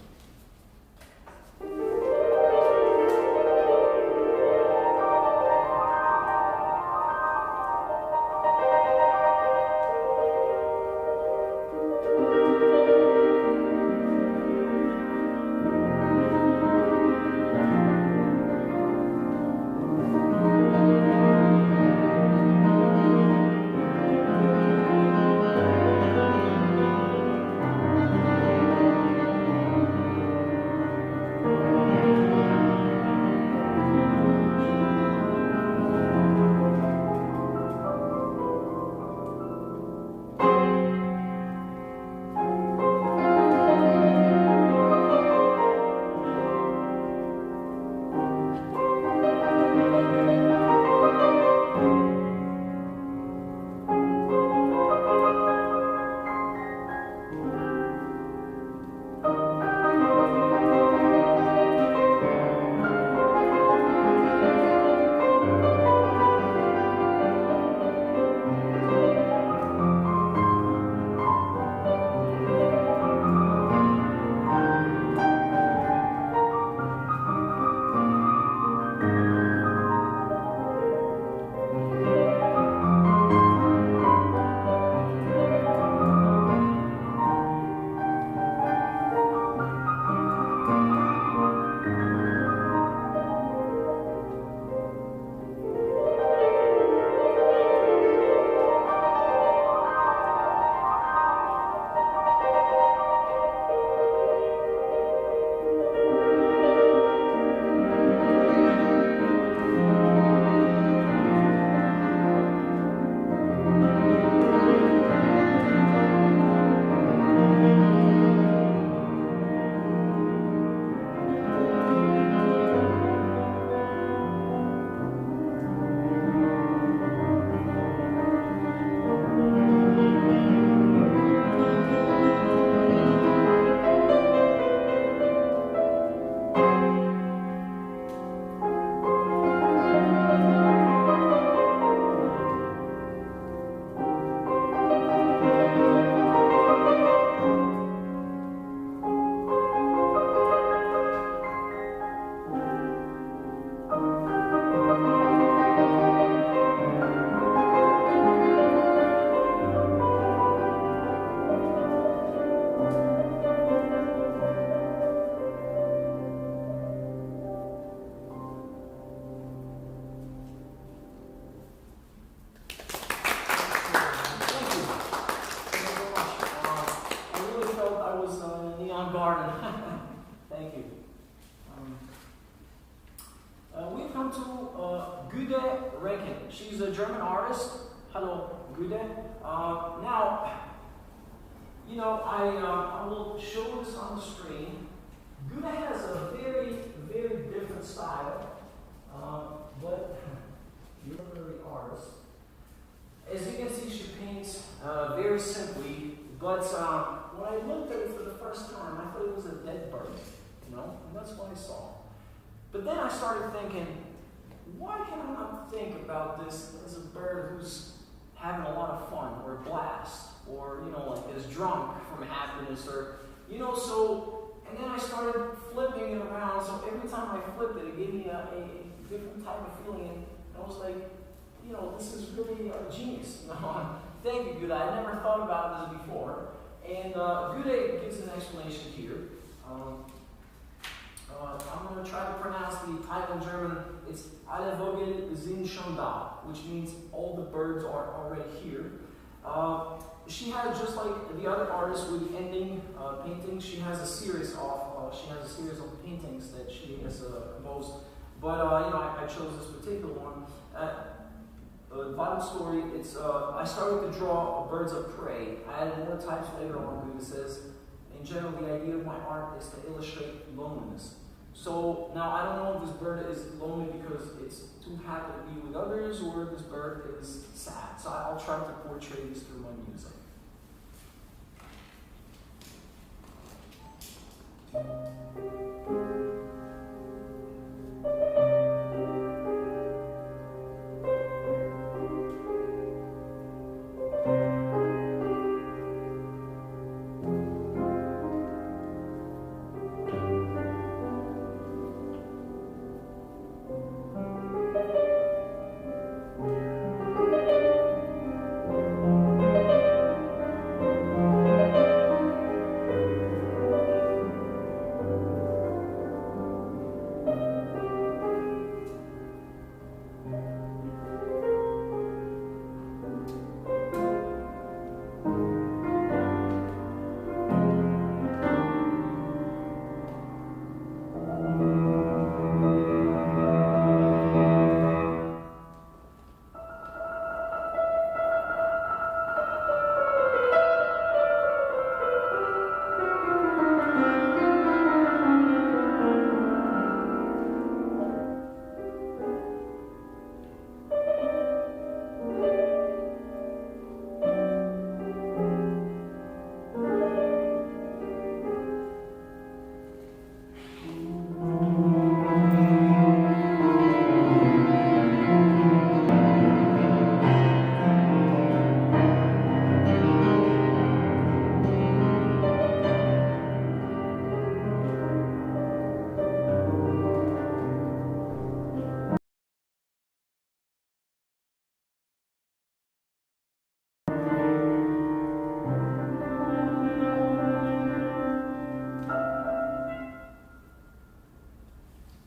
She's a German artist. Hello, Gude. Now, you know, I will show this on the screen. Gude has a very, very different style, but you're a very artist. As you can see, she paints very simply, but when I looked at it for the first time, I thought it was a dead bird, you know, and that's what I saw. But then I started thinking, why can I not think about this as a bird who's having a lot of fun, or blast, or, you know, like is drunk from happiness, or, you know, so, and then I started flipping it around, so every time I flipped it, it gave me a different type of feeling, and I was like, you know, this is really genius. You know? Thank you, Gude. I never thought about this before. And Gude gives an explanation here. I'm going to try to pronounce the title in German. It's Alle Vögel sind schon da, which means all the birds are already here. She has, just like the other artists with ending paintings, she has a series of paintings that she has composed. But you know, I chose this particular one. The bottom story, it's I started to draw birds of prey. I added more types later on. It says, in general, the idea of my art is to illustrate loneliness. So now I don't know if this bird is lonely because it's too happy to be with others, or this bird is sad. So I'll try to portray this through my music.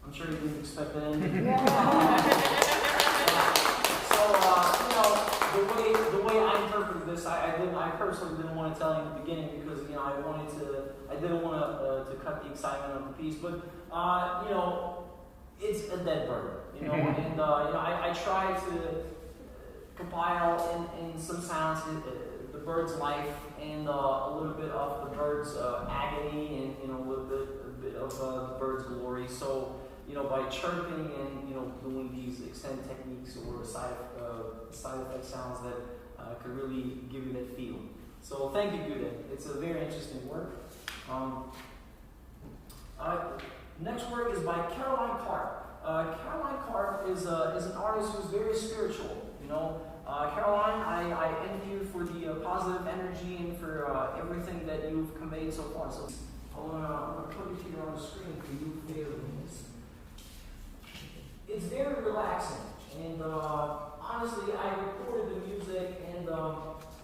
I'm sure you didn't expect that ending. The way I interpreted this, I personally didn't want to tell you in the beginning because, you know, I didn't want to cut the excitement of the piece, but, you know, it's a dead bird, you know, and, you know, I try to compile in some sounds the bird's life and a little bit of the bird's agony and, you know, a bit of the bird's glory. So, you know, by chirping and, you know, doing these extended techniques or side effect sounds that could really give you that feel. So thank you, Gude. It's a very interesting work. Next work is by Caroline Clark. Caroline Clark is an artist who's very spiritual. You know, Caroline, I envy you for the positive energy and for everything that you've conveyed so far. So I'm gonna put it here on the screen for you, Fairleys. It's very relaxing, and honestly, I recorded the music, and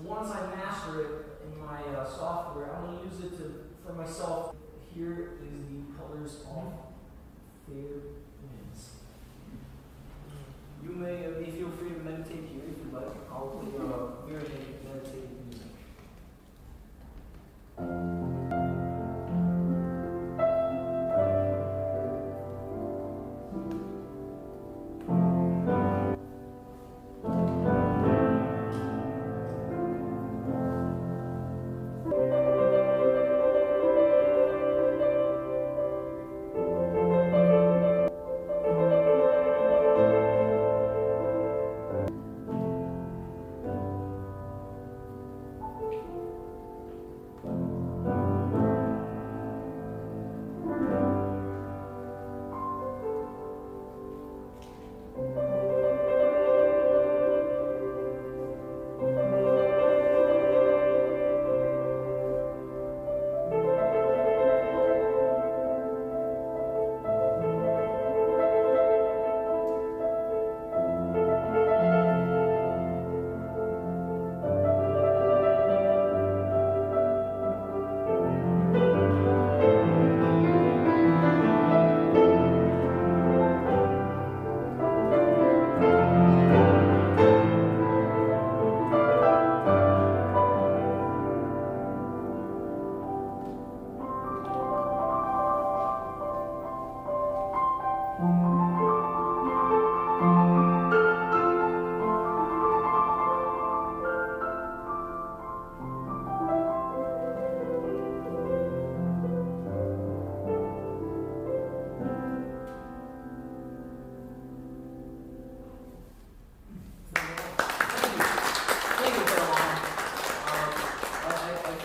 once I master it in my software, I'm going to use it for myself. Here is the colors of Fair Winds. You may feel free to meditate here if you like. I'll play very meditative music.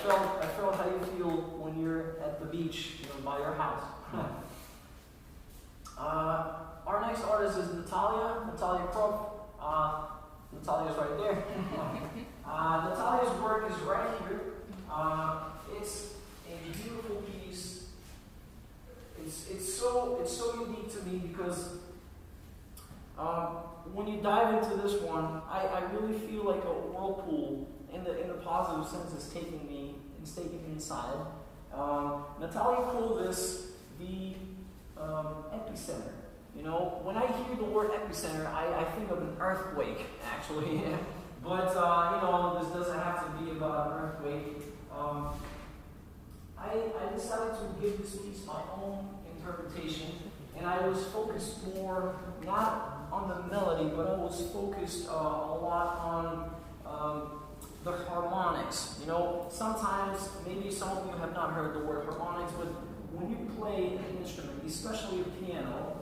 felt how you feel when you're at the beach, you know, by your house. Our next artist is Natalia Krop. Natalia's right there. Natalia's work is right here. It's a beautiful piece. It's so unique to me because when you dive into this one, I really feel like a whirlpool in the positive sense is taking me inside. Natalia called this the epicenter. You know, when I hear the word epicenter, I think of an earthquake, actually. But, you know, this doesn't have to be about an earthquake. I decided to give this piece my own interpretation, and I was focused more, not on the melody, but I was focused a lot on the harmonics. You know, sometimes, maybe some of you have not heard the word harmonics, but when you play an instrument, especially a piano,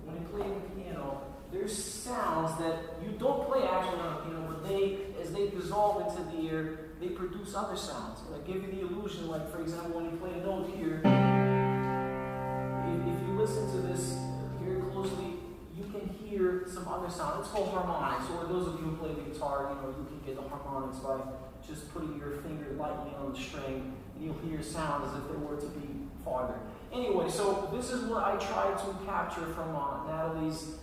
when you play the piano, there's sounds that you don't play actually on a piano, but as they dissolve into the air, they produce other sounds. Like give you the illusion, like for example, when you play a note here, if you listen to this very closely, you can hear some other sound. It's called harmonics, or those of you who play the guitar, you know, you can get the harmonics by just putting your finger lightly on the string, and you'll hear sound as if they were to be farther. Anyway, so this is what I tried to capture from Natalie's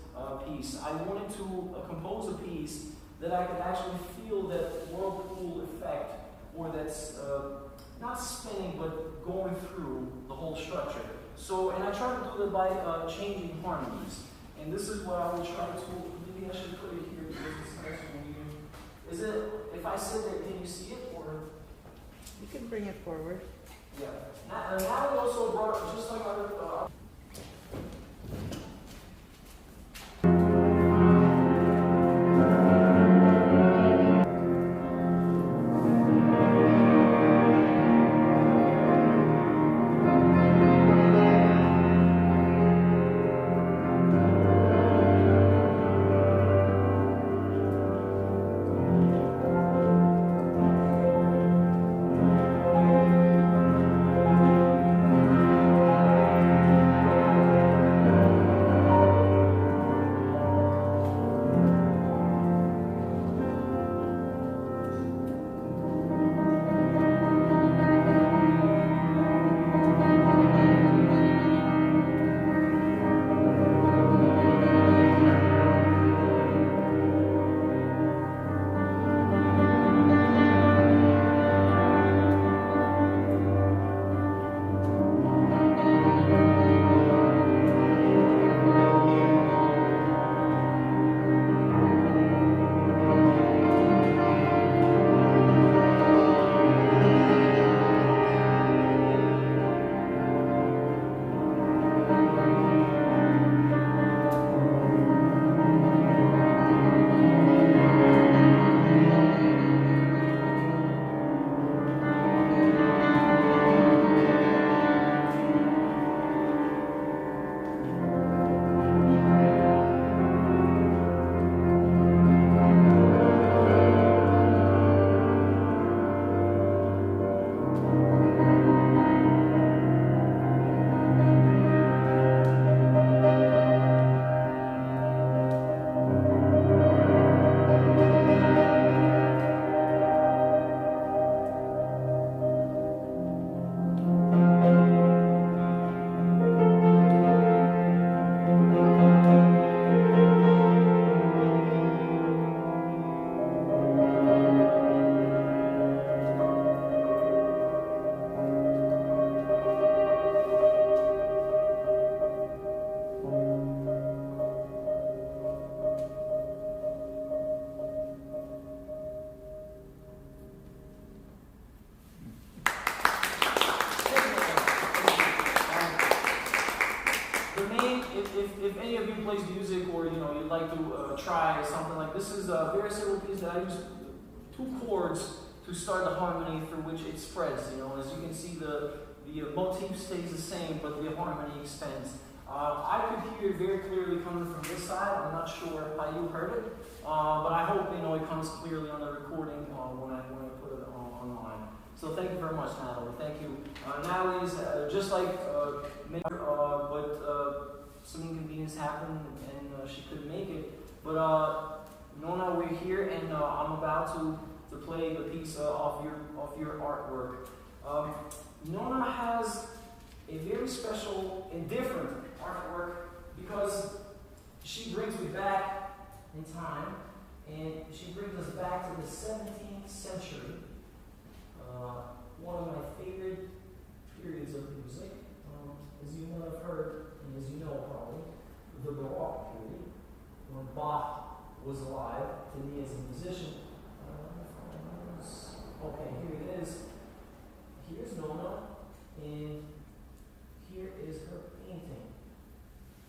piece. I wanted to compose a piece that I could actually feel that whirlpool effect, or that's not spinning, but going through the whole structure. So, and I tried to do that by changing harmonies. And this is what I will try to, maybe I should put it here because it's nice when you, is it, if I sit there, can you see it, or? You can bring it forward. Yeah. Natalie also brought, just like other, if any of you plays music, or you know you'd like to try something like this, is a very simple piece that I use 2 chords to start the harmony through which it spreads. You know, as you can see, the motif stays the same, but the harmony extends. I could hear it very clearly coming from this side. I'm not sure how you heard it, but I hope it comes clearly on the recording when I put it online. So thank you very much, Natalie. Thank you. Natalie is just like me, but some inconvenience happened and she couldn't make it. But Nona, we're here, and I'm about to play the piece of your artwork. Nona has a very special and different artwork because she brings me back in time, and she brings us back to the 17th century. One of my favorite periods of music, as you may have heard, and as you know probably, the Baroque period, when Bach was alive, to me as a musician. Okay, here it is. Here's Nona, and here is her painting.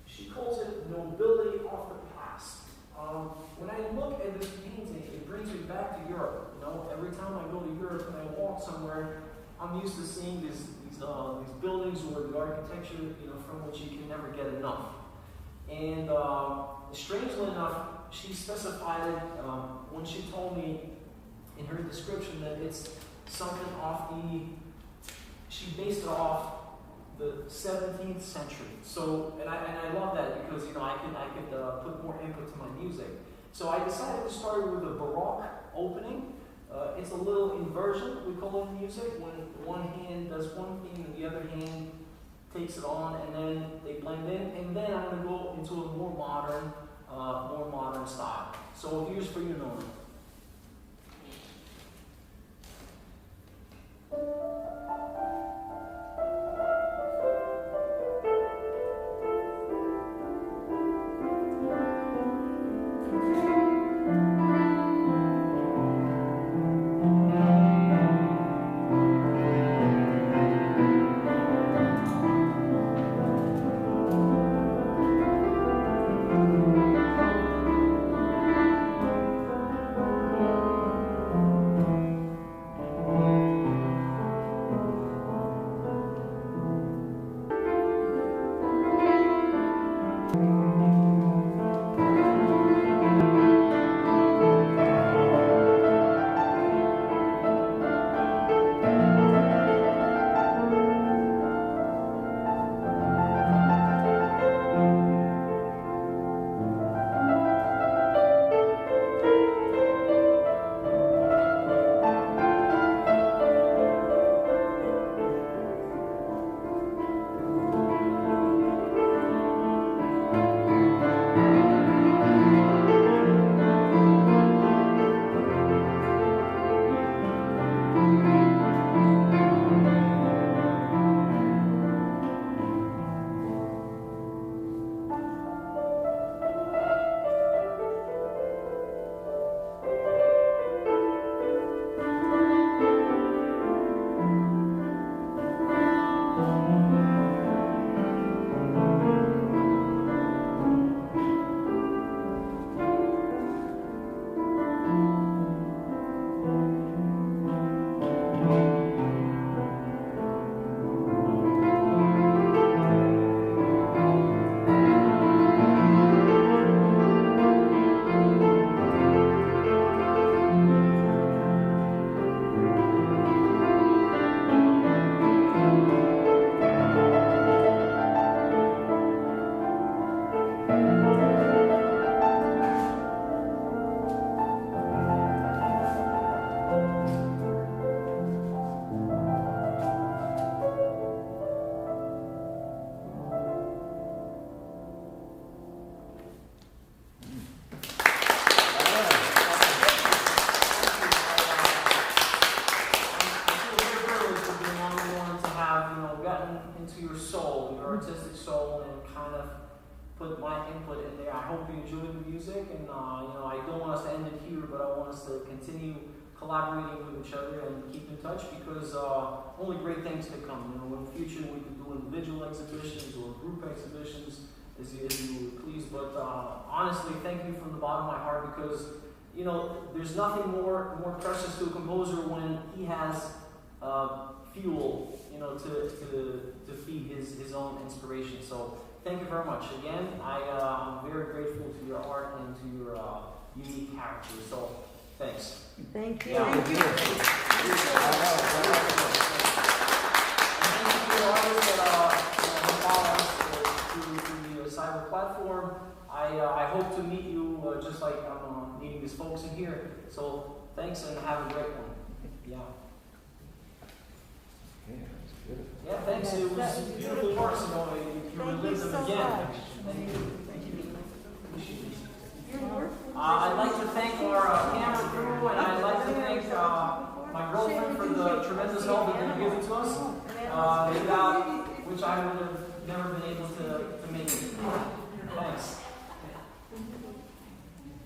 She calls it Nobility of the Past. When I look at this painting, it brings me back to Europe. Every time I go to Europe and I walk somewhere, I'm used to seeing these buildings or the architecture, from which you can never get enough. And strangely enough, she specified it when she told me in her description that it's something she based it off the 17th century. So, and I love that because, I could put more input to my music. So I decided to start with a Baroque opening. It's a little inversion, we call it in music, when one hand does one thing and the other hand takes it on, and then they blend in. And then I'm going to go into a more modern style. So here's for you, Nona. artistic soul and kind of put my input in there. I hope you enjoy the music, and I don't want us to end it here, but I want us to continue collaborating with each other and keep in touch, because only great things to come. In the future we could do individual exhibitions or group exhibitions as you would please. But honestly, thank you from the bottom of my heart, because there's nothing more precious to a composer when he has fuel, to feed his own inspiration. So thank you very much. Again, I'm very grateful to your art and to your unique character. So, thanks. Thank you. Yeah. Thank you. And thank you to the artists that follow us through the cyber platform. I hope to meet you just like I'm meeting these folks in here. So, thanks and have a great one. Yeah. Yeah, thanks. It was beautiful works. You know, you Thank you relive them so again. much. Thank you. Thank you. You're wonderful. I'd like to thank our camera crew, and I'd like to thank my girlfriend for the tremendous help that they've given to us, without which I would have never been able to make it. Thanks.